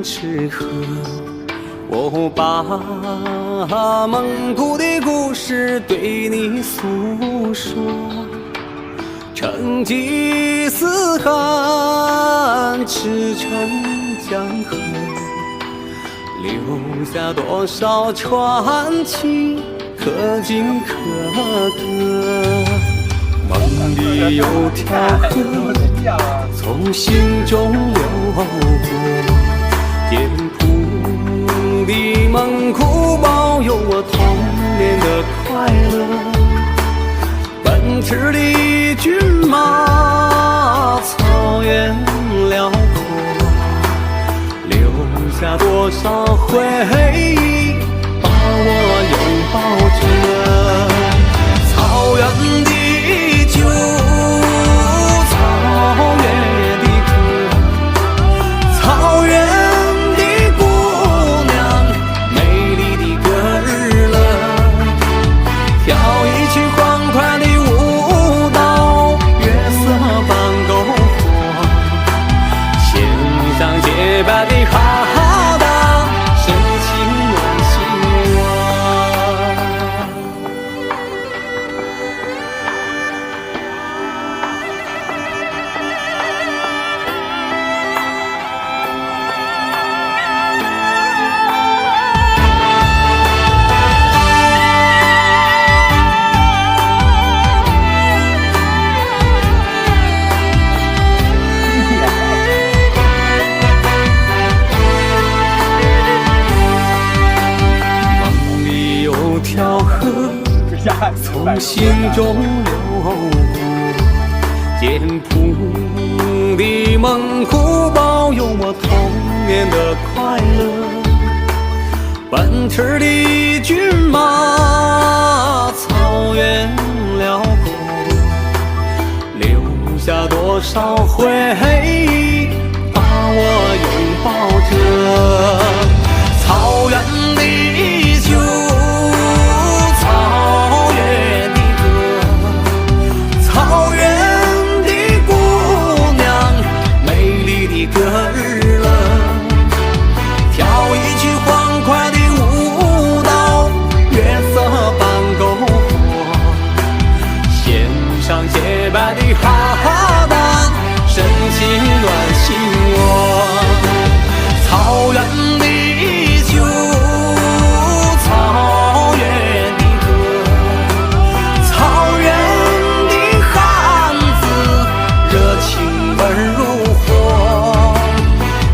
之河。我把蒙古的故事对你诉说，成吉思汗驰骋江河，留下多少传奇，可敬可歌。梦里有条河，从心中流过，简朴的蒙古保佑我童年的快乐。奔驰的骏马，草原辽阔，留下多少回忆，把我拥抱着。草原的酒，草原的歌，草原的姑娘，美丽的歌儿了，跳一曲欢快的舞蹈，月色般篝火，献上洁白的哈达，深情暖心窝。条河从心中流过，简朴的蒙古保佑我童年的快乐。奔驰的骏马，草原辽阔，留下多少回忆，把我拥抱着。草原的酒，草原的歌，草原的姑娘，美丽的歌儿了，跳一曲欢快的舞蹈，月色般篝火，献上洁白的哈达，深情暖心窝。草原的酒，草原的歌，草原的汉子，热情温如火。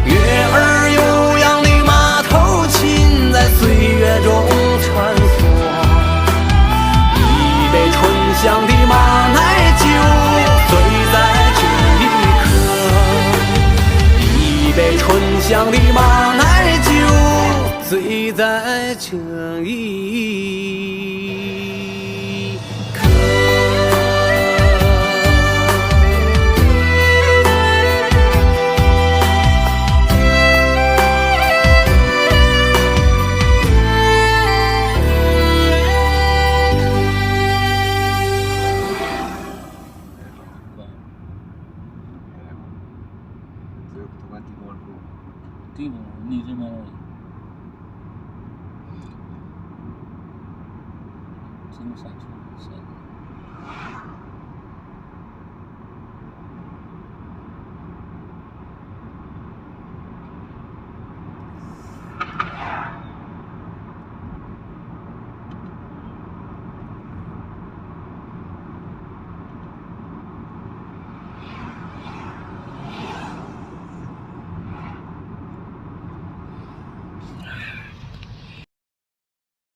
悦耳悠扬的马头琴在岁月中穿梭，一杯醇香的马奶酒醉在这一刻，一杯醇香的马奶酒醉在这一刻。地方你这边真山村山。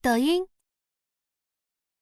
抖音。